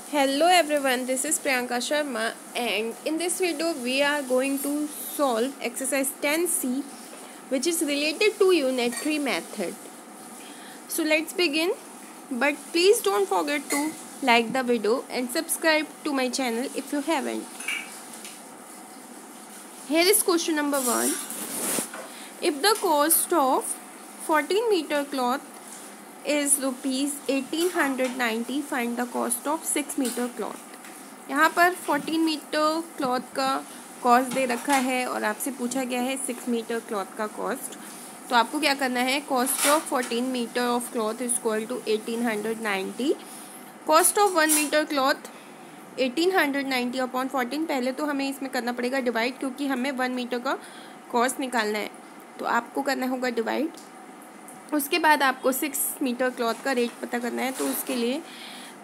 Hello everyone, this is Priyanka Sharma and in this video we are going to solve exercise 10C which is related to unitary method. So let's begin, but please don't forget to like the video and subscribe to my channel if you haven't. Here is question number 1. If the cost of 14 meter cloth is rupees 1890, find the cost of 6 metre cloth. यहाँ पर 14 metre cloth का cost दे रखा है और आपसे पूछा गया है 6 मीटर क्लॉथ का कॉस्ट। तो आपको क्या करना है, cost of 14 metre of cloth is equal to 1890। Cost of 1 metre cloth 1890 upon 14। पहले तो हमें इसमें करना पड़ेगा डिवाइड, क्योंकि हमें 1 मीटर का कॉस्ट निकालना है, तो आपको करना होगा डिवाइड। उसके बाद आपको 6 मीटर क्लॉथ का रेट पता करना है, तो उसके लिए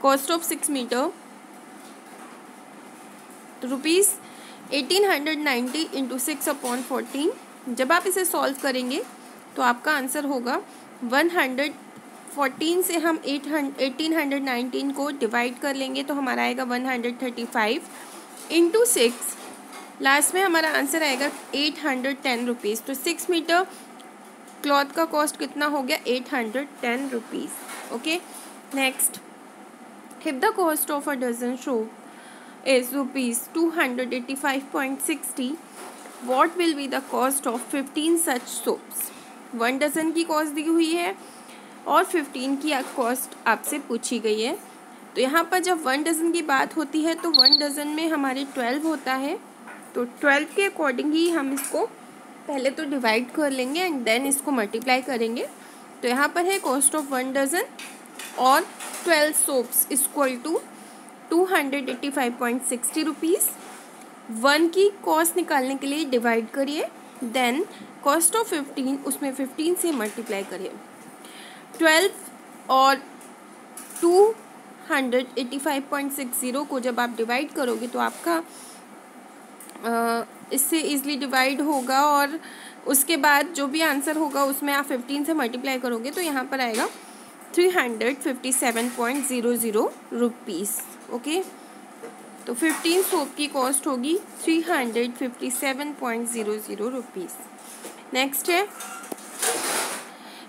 कॉस्ट ऑफ 6 मीटर तो रुपीज़ 1890 इंटू 6 अपॉन 14। जब आप इसे सॉल्व करेंगे तो आपका आंसर होगा 114 से हम 1819 को डिवाइड कर लेंगे तो हमारा आएगा 135 इंटू 6। लास्ट में हमारा आंसर आएगा 810 रुपीज़। तो 6 मीटर क्लॉथ का कॉस्ट कितना हो गया, 810 rupees. Okay, next, if the cost of a dozen soap is rupees 285.60, what will be the cost of 15 such soaps. 1 dozen की कॉस्ट दी हुई है और 15 की कॉस्ट आपसे पूछी गई है। तो यहाँ पर जब 1 डजन की बात होती है तो 1 डजन में हमारे 12 होता है, तो 12 के अकॉर्डिंग ही हम इसको पहले तो डिवाइड कर लेंगे एंड देन इसको मल्टीप्लाई करेंगे। तो यहाँ पर है कॉस्ट ऑफ 1 डजन और 12 सोप्स इक्वल टू 285.60 रुपीज़। 1 की कॉस्ट निकालने के लिए डिवाइड करिए, देन कॉस्ट ऑफ 15 उसमें 15 से मल्टीप्लाई करिए। 12 और 285.60 को जब आप डिवाइड करोगे तो आपका इससे ईज़िली डिवाइड होगा और उसके बाद जो भी आंसर होगा उसमें आप 15 से मल्टीप्लाई करोगे तो यहाँ पर आएगा 357.00 रुपीज़। ओके, तो 15 सोप की कॉस्ट होगी 357.00 रुपीज़। नेक्स्ट है,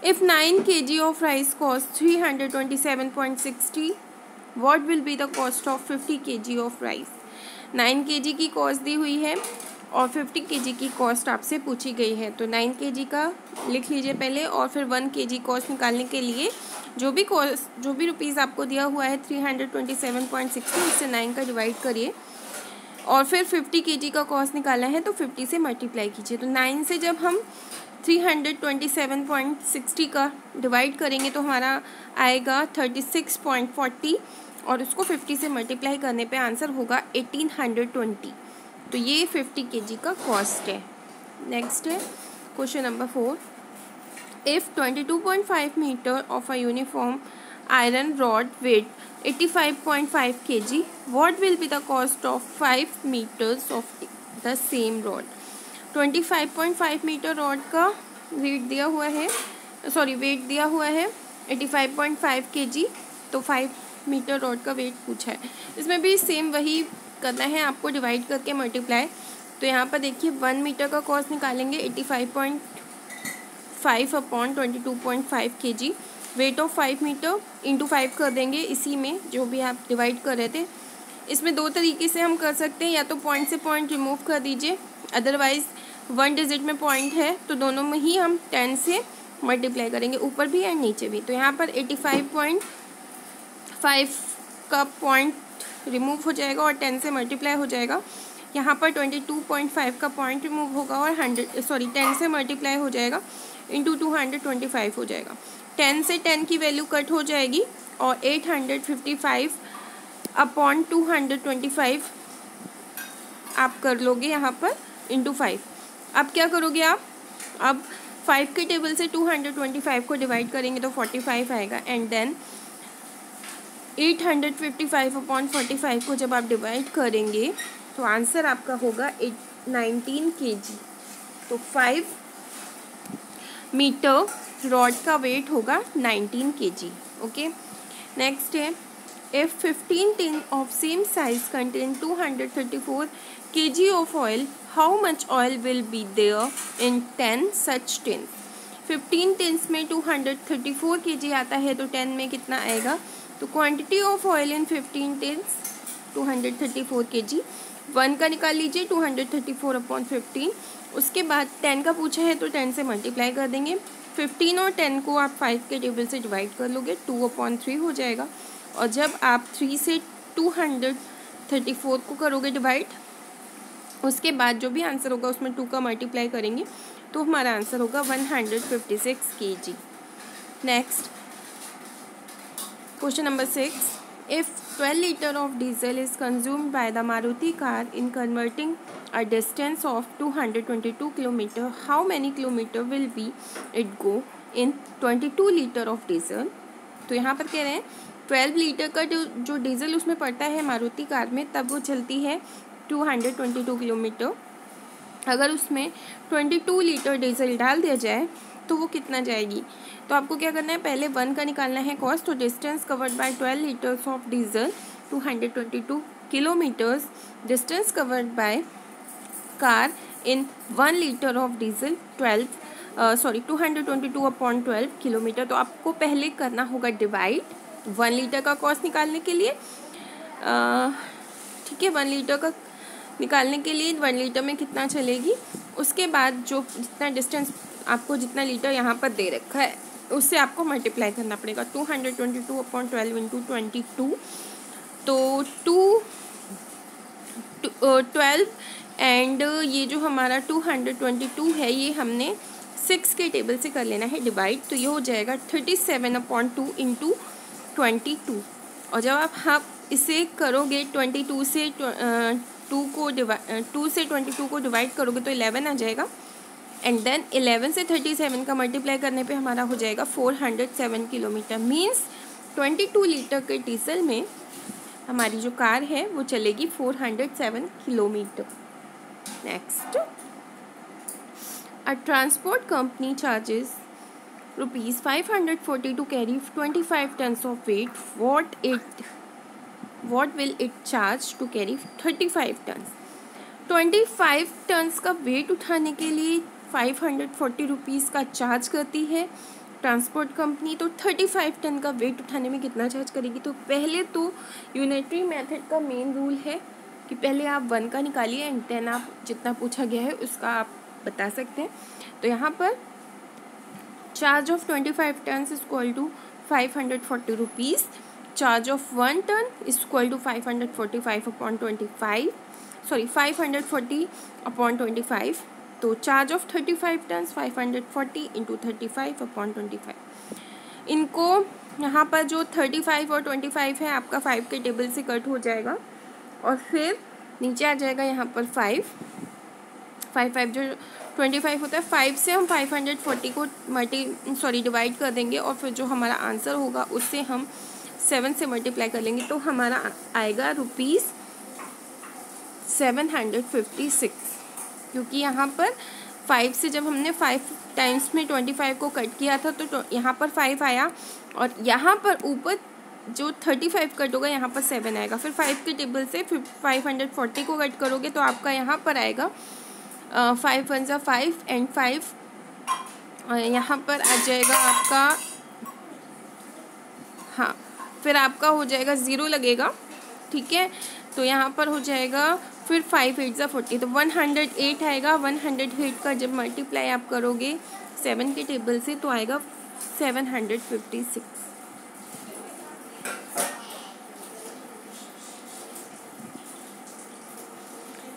if 9 kg of rice cost 327.60, what will be the cost of 50 kg of rice. 9 kg की कॉस्ट दी हुई है और 50 kg की कॉस्ट आपसे पूछी गई है। तो 9 kg का लिख लीजिए पहले और फिर 1 kg कॉस्ट निकालने के लिए जो भी रुपीज़ आपको दिया हुआ है 327.60, उससे 9 का डिवाइड करिए और फिर 50 kg का कॉस्ट निकालना है तो 50 से मल्टीप्लाई कीजिए। तो 9 से जब हम 327.60 का डिवाइड करेंगे तो हमारा आएगा 36.40 और उसको 50 से मल्टीप्लाई करने पे आंसर होगा 1820। तो ये 50 kg का कॉस्ट है। नेक्स्ट है question number 4, if 22.5 metre of a uniform iron rod weight 85.5 kg, what will be the cost of 5 metres of the same rod. 25.5 metre rod का वेट दिया हुआ है 85.5 kg, तो 5 मीटर रॉड का wait पूछा है। इसमें भी सेम वही करना है आपको, डिवाइड करके मल्टीप्लाई। तो यहाँ पर देखिए 1 मीटर का कॉस्ट निकालेंगे 85.5 upon 22.5 kg, weight of 5 metre into 5 कर देंगे इसी में जो भी आप डिवाइड कर रहे थे। इसमें 2 तरीके से हम कर सकते हैं, या तो पॉइंट से पॉइंट रिमूव कर दीजिए, अदरवाइज़ 1 डिजिट में पॉइंट है तो दोनों में ही हम 10 से मल्टीप्लाई करेंगे, ऊपर भी एंड नीचे भी। तो यहाँ पर 85.5 का पॉइंट रिमूव हो जाएगा और 10 से मल्टीप्लाई हो जाएगा। यहाँ पर 22.5 का पॉइंट रिमूव होगा और 10 से मल्टीप्लाई हो जाएगा इंटू 225 हो जाएगा। 10 से 10 की वैल्यू कट हो जाएगी और 855 अपॉन 225 आप कर लोगे यहाँ पर इंटू 5। अब क्या करोगे आप, अब 5 के टेबल से 225 को डिवाइड करेंगे तो 45 आएगा एंड देन 855 अपॉन 45 को जब आप डिवाइड करेंगे तो आंसर आपका होगा 19 kg। तो 5 मीटर रॉड का वेट होगा 19 kg। ओके, नेक्स्ट है If 15 tin of same size contain 234 kg of oil, how much oil will be there in 10 such tins? 15 tins में 234 kg आता है तो 10 में कितना आएगा? तो quantity of oil in 15 tins 234 kg। 1 का निकाल लीजिए 234/15। उसके बाद 10 का पूछा है तो 10 से मल्टीप्लाई कर देंगे। 15 और 10 को आप 5 के टेबल से डिवाइड कर लोगे, 2/3 हो जाएगा। और जब आप 3 से 234 को करोगे डिवाइड, उसके बाद जो भी आंसर होगा उसमें 2 का मल्टीप्लाई करेंगे तो हमारा आंसर होगा 156 kg। Next question number 6, if 12 litre of diesel is consumed by the Maruti car in converting a distance of 222 kilometre, how many kilometre will be it go in 22 litre of diesel? तो यहाँ पर कह रहे हैं 12 litre का जो diesel उसमें पड़ता है मारुति कार में, तब वो चलती है 222 किलोमीटर। अगर उसमें 22 लीटर डीजल डाल दिया जाए तो वो कितना जाएगी? तो आपको क्या करना है, पहले 1 का निकालना है कॉस्ट। तो distance covered by 12 litres of diesel 222 kilometres, distance covered by car in 1 litre of diesel 222/12 kilometre. तो आपको पहले करना होगा डिवाइड 1 लीटर का कॉस्ट निकालने के लिए। ठीक है, 1 लीटर का निकालने के लिए 1 लीटर में कितना चलेगी, उसके बाद जो जितना डिस्टेंस आपको जितना लीटर यहाँ पर दे रखा है उससे आपको मल्टीप्लाई करना पड़ेगा। 222/12 इंटू 22, तो 12 एंड ये जो हमारा 222 है ये हमने 6 के टेबल से कर लेना है डिवाइड। तो ये हो जाएगा 37/2 इंटू 22। और जब आप इसे करोगे 22 से 2 से 22 को डिवाइड करोगे तो 11 आ जाएगा। एंड देन 11 से 37 का मल्टीप्लाई करने पे हमारा हो जाएगा 407 किलोमीटर। मीन्स 22 लीटर के डीजल में हमारी जो कार है वो चलेगी 407 kilometre. Next, a transport company charges ₹540 to carry 25 tons of weight. What will it charge to carry 35 tons? 25 turns का वेट उठाने के लिए 540 रुपीज़ का चार्ज करती है ट्रांसपोर्ट कंपनी। तो 35 टन का वेट उठाने में कितना चार्ज करेगी? तो पहले तो यूनिटरी मेथड का मेन रूल है कि पहले आप 1 का निकालिए एंड देन आप जितना पूछा गया है उसका आप बता सकते हैं। तो यहाँ पर charge of 25 tons is equal to 540 rupees, charge of 1 ton is equal to 540/25। तो चार्ज ऑफ 35 टन्स 540 इंटू 35/25। इनको यहाँ पर जो 35 और 25 है आपका 5 के टेबल से कट हो जाएगा और फिर नीचे आ जाएगा यहाँ पर 5 जो 25 होता है। 5 से हम 540 को डिवाइड कर देंगे और फिर जो हमारा आंसर होगा उससे हम 7 से मल्टीप्लाई कर लेंगे तो हमारा आएगा ₹756। क्योंकि यहाँ पर 5 से जब हमने 5 टाइम्स में 25 को कट किया था तो यहाँ पर 5 आया और यहाँ पर ऊपर जो 35 कट होगा यहाँ पर 7 आएगा। फिर 5 के टेबल से 540 को कट करोगे तो आपका यहाँ पर आएगा 5 1 जा 5 एंड 5 यहाँ पर आ जाएगा आपका, हाँ फिर आपका हो जाएगा 0 लगेगा। ठीक है, तो यहाँ पर हो जाएगा फिर 5 8 जा 40 तो 108 आएगा। 108 का जब मल्टीप्लाई आप करोगे 7 के टेबल से तो आएगा 756।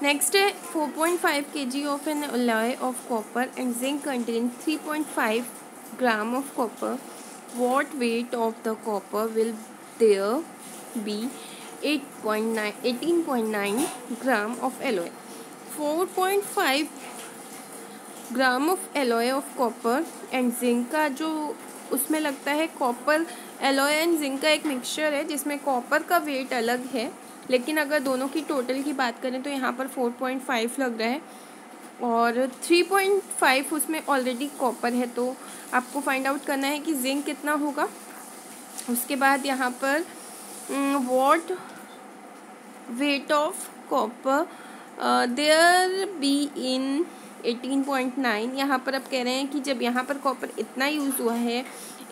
नेक्स्ट है 4.5 kg of an alloy of copper and zinc contain 3.5 gram of copper. What weight of the copper will there be? 18.9 gram of alloy. 4.5 gram of alloy of copper and zinc का जो उसमें लगता है copper alloy and zinc का एक mixture है जिसमें copper का वेट अलग है, लेकिन अगर दोनों की टोटल की बात करें तो यहाँ पर 4.5 लग रहा है और 3.5 उसमें ऑलरेडी कॉपर है। तो आपको फाइंड आउट करना है कि जिंक कितना होगा। उसके बाद यहाँ पर what weight of copper there be in 18.9। यहाँ पर अब कह रहे हैं कि जब यहाँ पर कॉपर इतना यूज़ हुआ है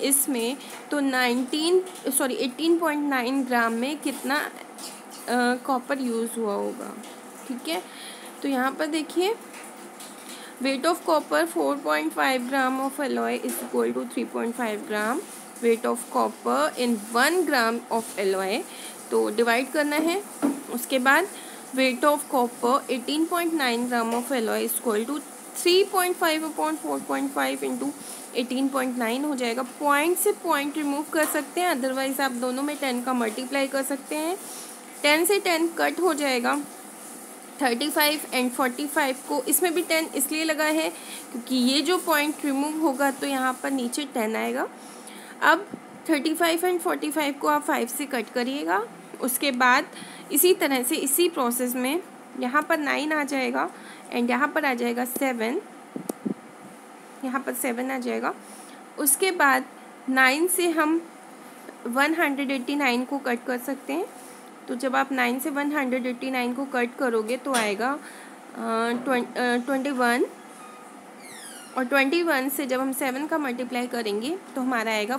इसमें, तो 18.9 ग्राम में कितना कॉपर यूज़ हुआ होगा। ठीक है, तो यहाँ पर देखिए weight of copper 4.5 gram of alloy is equal to 3.5 gram weight of copper in 1 gram of alloy. तो डिवाइड करना है, उसके बाद weight of copper 18.9 gram of alloy is equal to 3.5 upon 4.5 into 18.9 हो जाएगा। पॉइंट से पॉइंट रिमूव कर सकते हैं, अदरवाइज आप दोनों में 10 का मल्टीप्लाई कर सकते हैं। 10 से 10 कट हो जाएगा। 35 एंड 45 को इसमें भी 10 इसलिए लगा है क्योंकि ये जो पॉइंट रिमूव होगा तो यहाँ पर नीचे 10 आएगा। अब 35 एंड 45 को आप 5 से कट करिएगा। उसके बाद इसी तरह से इसी प्रोसेस में यहाँ पर 9 आ जाएगा एंड यहाँ पर आ जाएगा 7, यहाँ पर 7 आ जाएगा। उसके बाद 9 से हम 189 को कट कर सकते हैं। तो जब आप 9 से 189 को कट करोगे तो आएगा 21, और 21 से जब हम 7 का मल्टीप्लाई करेंगे तो हमारा आएगा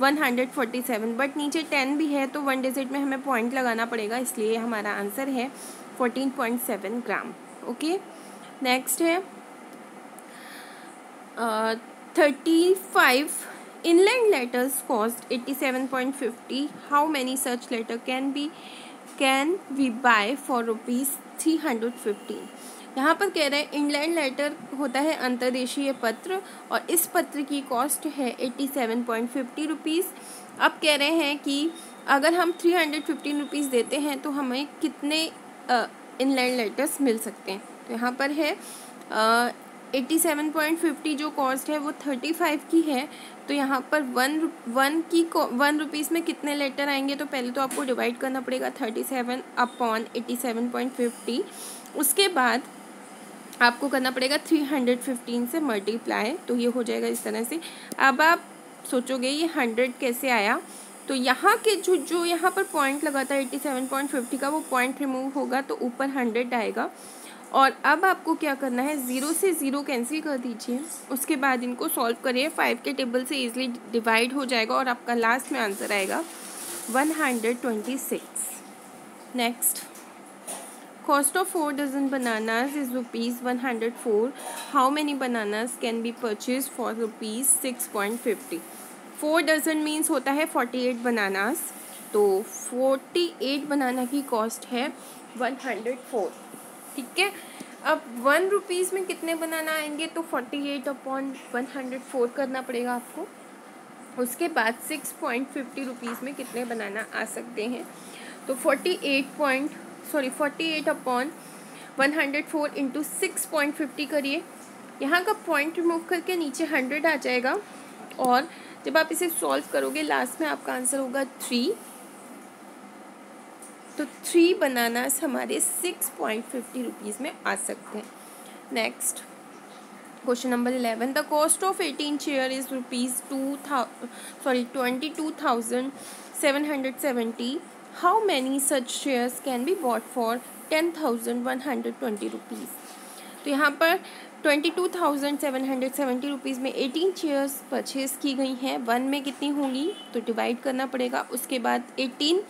147। बट नीचे 10 भी है तो 1 डिजिट में हमें पॉइंट लगाना पड़ेगा, इसलिए हमारा आंसर है 14.7 ग्राम। ओके, नेक्स्ट है 35 inland letters cost 87.50. How many such letter can we buy for rupees 315? यहाँ पर कह रहे हैं इंलैंड लेटर होता है अंतर्देशीय पत्र और इस पत्र की कॉस्ट है 87.50 रुपीज़। अब कह रहे हैं कि अगर हम 315 रुपीज़ देते हैं तो हमें कितने इंलैंड लेटर्स मिल सकते हैं। तो यहाँ पर है 87.50 जो कॉस्ट है वो 35 की है। तो यहाँ पर 1 रुपीज़ में कितने लेटर आएंगे, तो पहले तो आपको डिवाइड करना पड़ेगा 37 अपॉन 87.50। उसके बाद आपको करना पड़ेगा 315 से मल्टीप्लाई, तो ये हो जाएगा इस तरह से। अब आप सोचोगे ये 100 कैसे आया, तो यहाँ के जो यहाँ पर पॉइंट लगा था 87.50 का वो पॉइंट रिमूव होगा तो ऊपर 100 आएगा। और अब आपको क्या करना है, 0 से 0 कैंसिल कर दीजिए। उसके बाद इनको सॉल्व करिए, 5 के टेबल से इजीली डिवाइड हो जाएगा और आपका लास्ट में आंसर आएगा 126। Next, cost of 4 dozen bananas is ₹104। How many bananas can be purchase for ₹6.50? 4 dozen means होता है 48 बनानास, तो 48 बनाना की कॉस्ट है 104। ठीक है, अब 1 रुपीज़ में कितने बनाना आएंगे, तो 48 अपॉन 104 करना पड़ेगा आपको। उसके बाद 6.50 रुपीज़ में कितने बनाना आ सकते हैं, तो 48 अपॉन 104 इंटू 6.50 करिए। यहाँ का पॉइंट रिमूव करके नीचे 100 आ जाएगा और जब आप इसे सॉल्व करोगे लास्ट में आपका आंसर होगा 3। तो 3 बनानास हमारे 6.50 रुपीज़ में आ सकते हैं। Next, question number 11, the cost of 18 chair is ₹22,770। How many such chairs can be bought for 10,120 rupees? तो यहाँ पर 22,770 रुपीज़ में 18 चेयर्स परचेज की गई हैं। 1 में कितनी होंगी, तो डिवाइड करना पड़ेगा। उसके बाद 18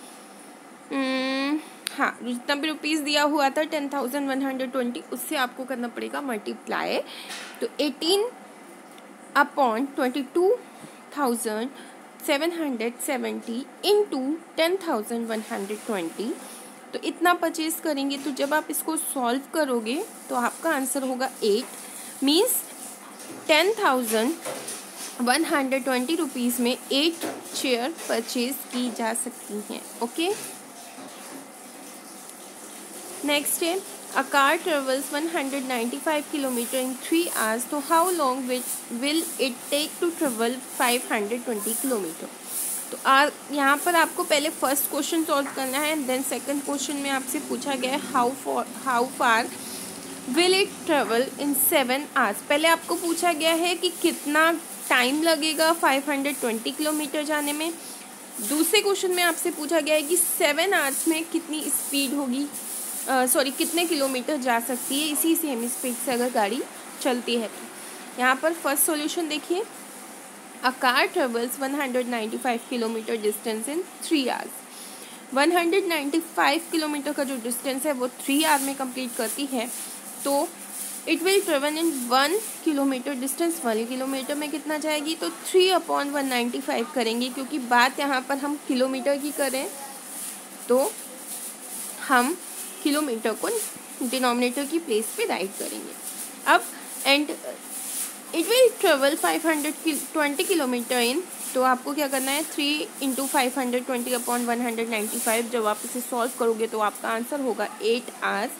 हाँ, जितना भी रुपीज़ दिया हुआ था 10,120 उससे आपको करना पड़ेगा मल्टीप्लाई। तो 18 अपॉन 22,770 इंटू 10,120, तो इतना परचेज करेंगे। तो जब आप इसको सॉल्व करोगे तो आपका आंसर होगा 8, मीन्स 10,120 रुपीज़ में 8 चेयर परचेज की जा सकती हैं। ओके, नेक्स्ट है a car travels 195 kilometre in 3 hours, तो how long will it take to travel 520 kilometre? तो यहाँ पर आपको पहले फर्स्ट क्वेश्चन सॉल्व करना है, देन सेकंड क्वेश्चन में आपसे पूछा गया है how far will it travel in 7 hours. पहले आपको पूछा गया है कि कितना टाइम लगेगा 520 किलोमीटर जाने में, दूसरे क्वेश्चन में आपसे पूछा गया है कि 7 आवर्स में कितनी स्पीड होगी, कितने किलोमीटर जा सकती है इसी सेम स्पीड से अगर गाड़ी चलती है। तो यहाँ पर फर्स्ट सॉल्यूशन देखिए, अ car travels 195 kilometre distance in 3 hours. 195 kilometre का जो डिस्टेंस है वो 3 आवर में कंप्लीट करती है। तो it will travel in 1 kilometre distance, 1 kilometre में कितना जाएगी, तो 3/195 करेंगे, क्योंकि बात यहाँ पर हम किलोमीटर की करें तो हम किलोमीटर को डिनोमिनेटर की प्लेस पे राइट करेंगे। अब and it will travel 520 kilometre इन, तो आपको क्या करना है 3 × 520/195। जब आप इसे सॉल्व करोगे तो आपका आंसर होगा 8 आवर्स।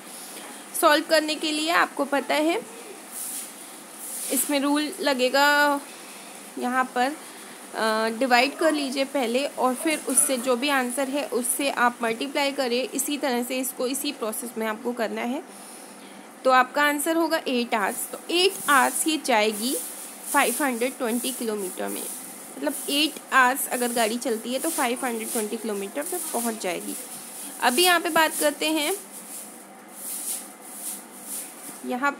सॉल्व करने के लिए आपको पता है इसमें रूल लगेगा, यहाँ पर डिवाइड कर लीजिए पहले और फिर उससे जो भी आंसर है उससे आप मल्टीप्लाई करें। इसी तरह से इसको इसी प्रोसेस में आपको करना है। तो आपका आंसर होगा 8 आवर्स। तो 8 आवर्स ये जाएगी 520 किलोमीटर में, मतलब 8 आवर्स अगर गाड़ी चलती है तो 520 किलोमीटर पे पहुंच जाएगी। अभी यहाँ पे बात करते हैं, यहाँ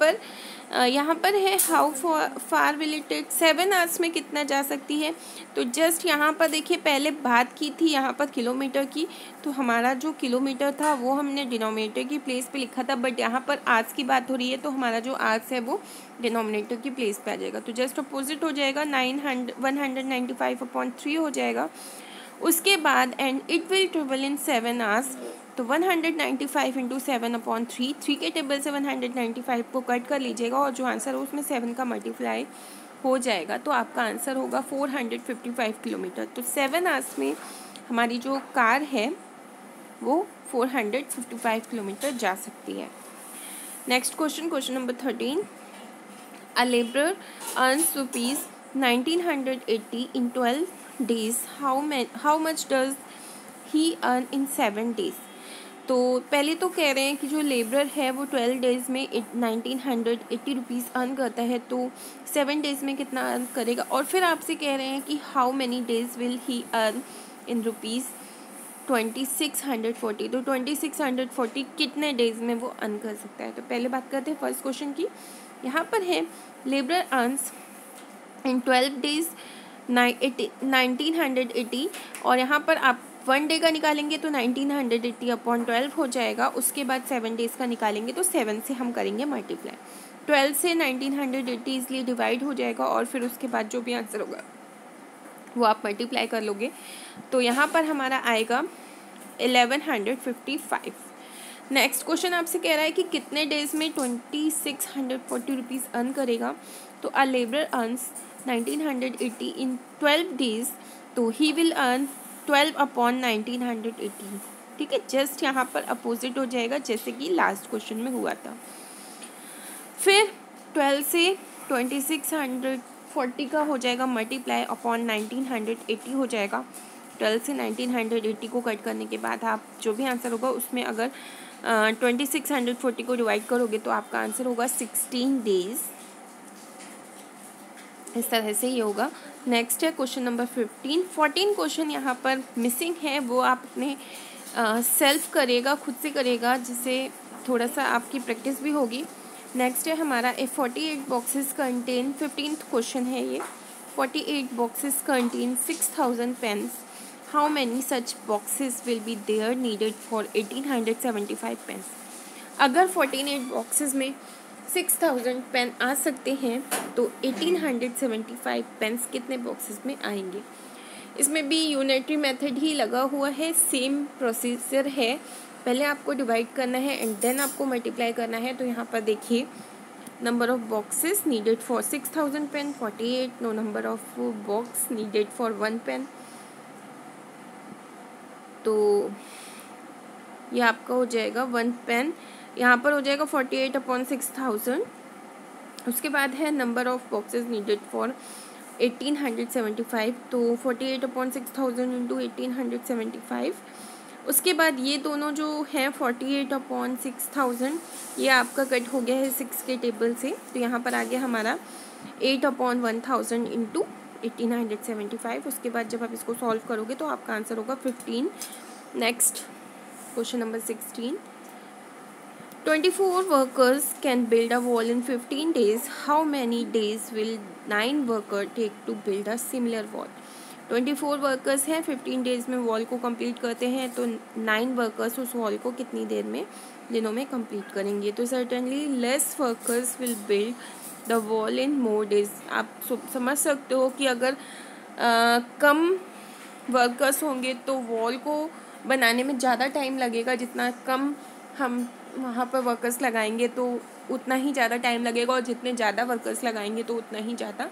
पर है how far will it take, 7 hours में कितना जा सकती है। तो जस्ट यहाँ पर देखिए पहले बात की थी यहाँ पर किलोमीटर की, तो हमारा जो किलोमीटर था वो हमने डिनोमिनेटर की प्लेस पे लिखा था, बट यहाँ पर आवर्स की बात हो रही है तो हमारा जो आवर्स है वो डिनोमिनेटर की प्लेस पे आ जाएगा। तो जस्ट अपोजिट हो जाएगा, 195/3 हो जाएगा। उसके बाद and it will travel in 7 hours, तो 195 × 7/3, 3 के टेबल से 195 को कट कर लीजिएगा और जो आंसर हो उसमें 7 का मल्टीप्लाई हो जाएगा, तो आपका आंसर होगा 455 किलोमीटर। तो 7 आवर्स में हमारी जो कार है वो 455 किलोमीटर जा सकती है। Next question number 13, a labourer earns ₹1980 in 12 days, how much does he earn in 7 days? तो पहले तो कह रहे हैं कि जो लेबरर है वो 12 डेज़ में 1980 रुपीज़ अर्न करता है, तो 7 डेज़ में कितना अर्न करेगा। और फिर आपसे कह रहे हैं कि how many days will he earn in rupees 2640, तो 2640 कितने डेज़ में वो अर्न कर सकता है। तो पहले बात करते हैं फर्स्ट क्वेश्चन की। यहाँ पर है लेबरर अर्न्स इन 12 डेज़ 1980, और यहाँ पर आप 1 डे का निकालेंगे तो 1980/12 हो जाएगा। उसके बाद 7 डेज़ का निकालेंगे तो 7 से हम करेंगे मल्टीप्लाई, 12 से 1980 इसलिए डिवाइड हो जाएगा और फिर उसके बाद जो भी आंसर होगा वो आप मल्टीप्लाई कर लोगे। तो यहाँ पर हमारा आएगा 1155। नेक्स्ट क्वेश्चन आपसे कह रहा है कि कितने डेज़ में 2640 रुपीज़ अर्न करेगा। तो अ लेबरर अर्न्स 1980 इन 12 डेज़, तो ही विल अर्न 12/1980। ठीक है, जस्ट यहाँ पर अपोजिट हो जाएगा जैसे कि लास्ट क्वेश्चन में हुआ था। फिर 12 से 2640 का हो जाएगा मल्टीप्लाई अपॉन 1980 हो जाएगा। 12 से 1980 को कट करने के बाद आप जो भी आंसर होगा उसमें अगर 2640 को डिवाइड करोगे तो आपका आंसर होगा 16 डेज़। इस तरह से ये होगा। नेक्स्ट है क्वेश्चन नंबर 15। 14 क्वेश्चन यहाँ पर मिसिंग है, वो आप अपने सेल्फ करेगा, खुद से करेगा, जिससे थोड़ा सा आपकी प्रैक्टिस भी होगी। नेक्स्ट है हमारा 48 बॉक्सेस कंटेन, 15th क्वेश्चन है ये। 48 boxes contain 6000 pens, how many such boxes will be there needed for 1875 pens. अगर 48 बॉक्सेस में 6000 पेन आ सकते हैं तो 1875 पेन्स कितने बॉक्सेस में आएंगे। इसमें भी यूनिटरी मेथड ही लगा हुआ है, सेम प्रोसीजर है। पहले आपको डिवाइड करना है एंड देन आपको मल्टीप्लाई करना है। तो यहाँ पर देखिए number of boxes needed for 6000 pen 48, no number of box needed for 1 pen, तो ये आपका हो जाएगा 1 पेन, यहाँ पर हो जाएगा 48/6000। उसके बाद है number of boxes needed for 1875, तो 48/6000 इंटू 1875। उसके बाद ये दोनों जो हैं 48/6000 ये आपका कट हो गया है 6 के टेबल से, तो यहाँ पर आ गया हमारा 8/1000 इंटू 1875। उसके बाद जब आप इसको सॉल्व करोगे तो आपका आंसर होगा 15। Next question number 16, 24 workers can build a wall in 15 days. How many days will 9 workers take to build a similar wall? 24 workers हैं, 15 डेज में वॉल को कंप्लीट करते हैं, तो 9 वर्कर्स उस वॉल को कितनी देर में दिनों में कंप्लीट करेंगे? तो certainly less workers will build the wall in more days. आप समझ सकते हो कि अगर कम वर्कर्स होंगे तो वॉल को बनाने में ज़्यादा टाइम लगेगा, जितना कम हम वहाँ पर वर्कर्स लगाएंगे तो उतना ही ज़्यादा टाइम लगेगा, और जितने ज़्यादा वर्कर्स लगाएंगे तो उतना ही ज़्यादा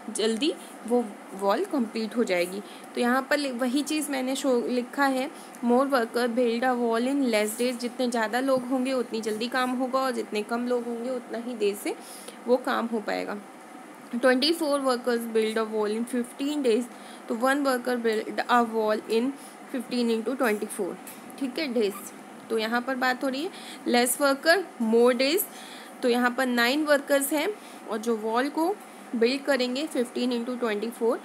जल्दी वो वॉल कंप्लीट हो जाएगी। तो यहाँ पर वही चीज़ मैंने लिखा है, more worker build a wall in less days. जितने ज़्यादा लोग होंगे उतनी जल्दी काम होगा, और जितने कम लोग होंगे उतना ही देर से वो काम हो पाएगा। 24 workers build a wall in 15 days, तो 1 वर्कर बिल्ड अ वॉल इन 15 × 24, ठीक है, डेज। तो यहाँ पर बात हो रही है लेस वर्कर मोर डेज, तो यहाँ पर 9 वर्कर्स हैं, और जो वॉल को बिल्ड करेंगे 15 × 24।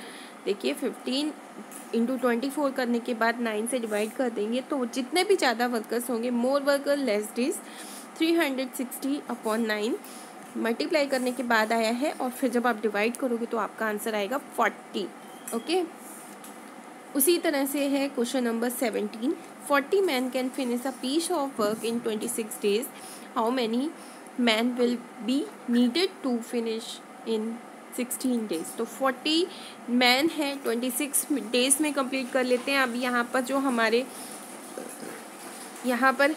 देखिए 15 × 24 करने के बाद 9 से डिवाइड कर देंगे, तो जितने भी ज़्यादा वर्कर्स होंगे, मोर वर्कर लेस डेज, 360/9 मल्टीप्लाई करने के बाद आया है, और फिर जब आप डिवाइड करोगे तो आपका आंसर आएगा 40। ओके, उसी तरह से है question number 17, 40 man can finish a piece of work in 26 days. How many man will be needed to finish in 16 days? तो 40 मैन है, 26 डेज में कंप्लीट कर लेते हैं। अभी यहाँ पर जो हमारे यहाँ पर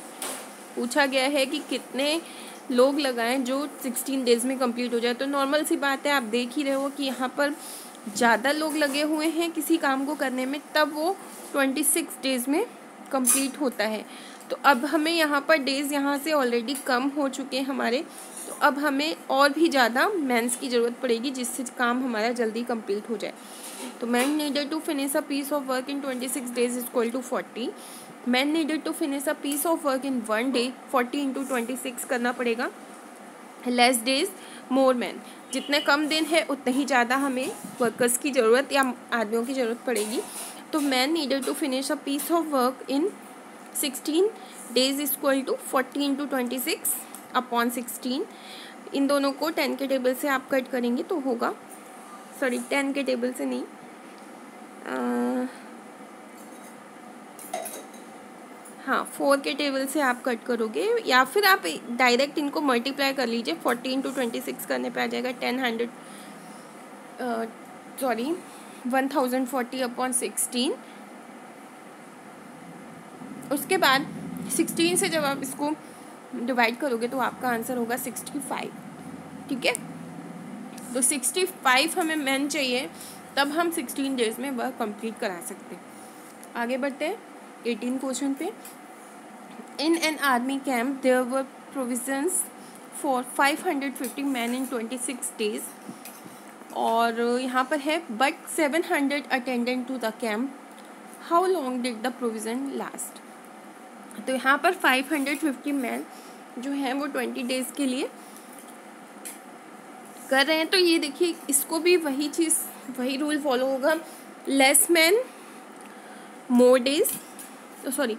पूछा गया है कि कितने लोग लगाएं जो 16 डेज में कंप्लीट हो जाए, तो नॉर्मल सी बात है, आप देख ही रहे हो कि यहाँ पर ज़्यादा लोग लगे हुए हैं किसी काम को करने में, तब वो 26 डेज में कंप्लीट होता है। तो अब हमें यहाँ पर डेज यहाँ से ऑलरेडी कम हो चुके हैं हमारे, तो अब हमें और भी ज़्यादा मैन्स की ज़रूरत पड़ेगी, जिससे काम हमारा जल्दी कंप्लीट हो जाए। तो man needed to finish a piece of work in 26 days equal to 40। Man needed to finish a piece of work in 1 day, 40 × 26 करना पड़ेगा। लेस डेज मोर मैन, जितने कम दिन है उतने ही ज़्यादा हमें वर्कर्स की ज़रूरत या आदमियों की ज़रूरत पड़ेगी। तो man needed to finish a piece of work in 16 days equal to 40 × 26/16। इन दोनों को 10 के टेबल से आप कट करेंगे तो होगा, सॉरी 10 के टेबल से नहीं, हाँ 4 के टेबल से आप कट करोगे, या फिर आप डायरेक्ट इनको मल्टीप्लाई कर लीजिए। 40 × 26 करने पे आ जाएगा 1040/16। उसके बाद 16 से जब आप इसको डिवाइड करोगे तो आपका आंसर होगा 65, ठीक है। तो 65 हमें मैन चाहिए, तब हम 16 डेज में वह कंप्लीट करा सकते हैं। आगे बढ़ते हैं 18 क्वेश्चन पे। In an army camp there were provisions for 550 man in 26 days, और यहाँ पर है but 700 attendant to the camp, how long did the provision last? तो यहाँ पर 550 मैन जो हैं वो 20 डेज़ के लिए कर रहे हैं। तो ये देखिए, इसको भी वही चीज़, वही रूल फॉलो होगा, लेस मैन मोर डेज, तो sorry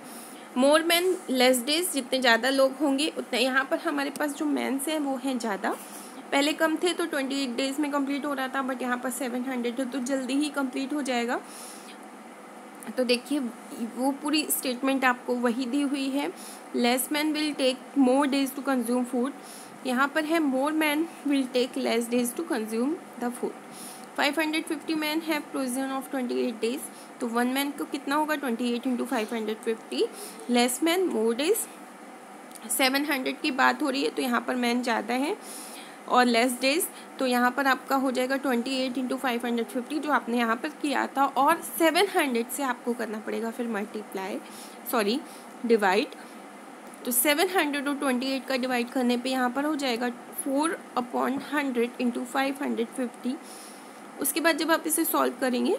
more man less days, जितने ज़्यादा लोग होंगे उतने। यहाँ पर हमारे पास जो मैन्स हैं वो हैं ज़्यादा, पहले कम थे तो 28 डेज़ में कंप्लीट हो रहा था, बट यहाँ पर 700 है तो जल्दी ही कंप्लीट हो जाएगा। तो देखिए वो पूरी स्टेटमेंट आपको वही दी हुई है, less man will take more days to consume food, यहाँ पर है more man will take less days to consume the food. 550 man है प्रोविजन ऑफ 28 डेज, तो 1 मैन को कितना होगा 28 × 550, लेस मैन मोर डेज। 700 की बात हो रही है तो यहाँ पर मैन ज़्यादा है और लेस डेज, तो यहाँ पर आपका हो जाएगा 28 × 550 जो आपने यहाँ पर किया था, और 700 से आपको करना पड़ेगा फिर डिवाइड। तो 700 और 28 का डिवाइड करने पे यहाँ पर हो जाएगा 4/100 × 550। उसके बाद जब आप इसे सॉल्व करेंगे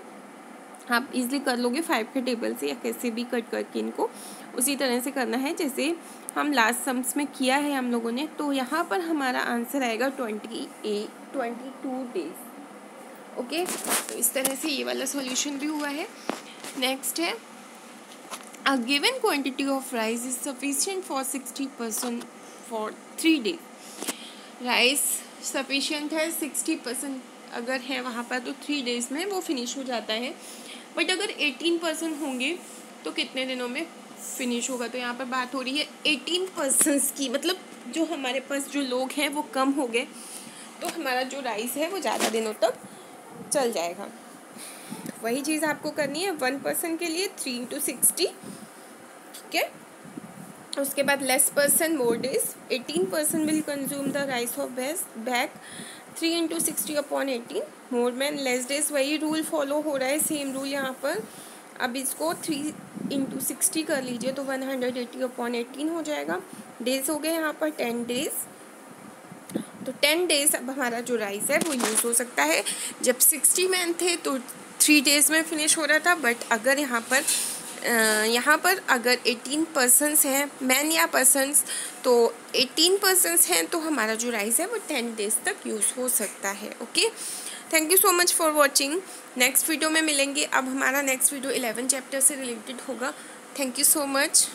आप इजीली कर लोगे 5 के टेबल से, या कैसे भी कट करके इनको उसी तरह से करना है जैसे हम लास्ट सम्स में किया है हम लोगों ने। तो यहाँ पर हमारा आंसर आएगा 22 डेज। ओके, तो इस तरह से ये वाला सॉल्यूशन भी हुआ है। नेक्स्ट है, a given quantity of rice is sufficient for 60% for 3 days। Rice sufficient है 60% अगर है वहाँ पर, तो 3 days में वो फिनिश हो जाता है। बट अगर 18% होंगे तो कितने दिनों में फिनिश होगा? तो यहाँ पर बात हो रही है 18% की, मतलब जो हमारे पास जो लोग हैं वो कम हो गए, तो हमारा जो राइस है वो ज़्यादा दिनों तक चल जाएगा। वही चीज़ आपको करनी है 1% के लिए 3 into 60, ठीक है। उसके बाद less person more days, 18% will consume the rice of bag, 3 into 60/18, more man less days. वही रूल फॉलो हो रहा है, सेम रूल यहाँ पर। अब इसको 3 into 60 कर लीजिए तो 180/18 हो जाएगा। डेज हो गए यहाँ पर 10 days, तो 10 days अब हमारा जो राइस है वो यूज़ हो सकता है। जब 60 मैन थे तो 3 days में फिनिश हो रहा था, बट अगर यहाँ पर अगर 18 पर्सन्स हैं, मैन या पर्सन्स, तो 18 पर्सन्स हैं तो हमारा जो राइस है वो 10 days तक यूज़ हो सकता है। Okay, thank you so much for watching. Next video में मिलेंगे। अब हमारा नेक्स्ट वीडियो 11 चैप्टर से रिलेटेड होगा। Thank you so much.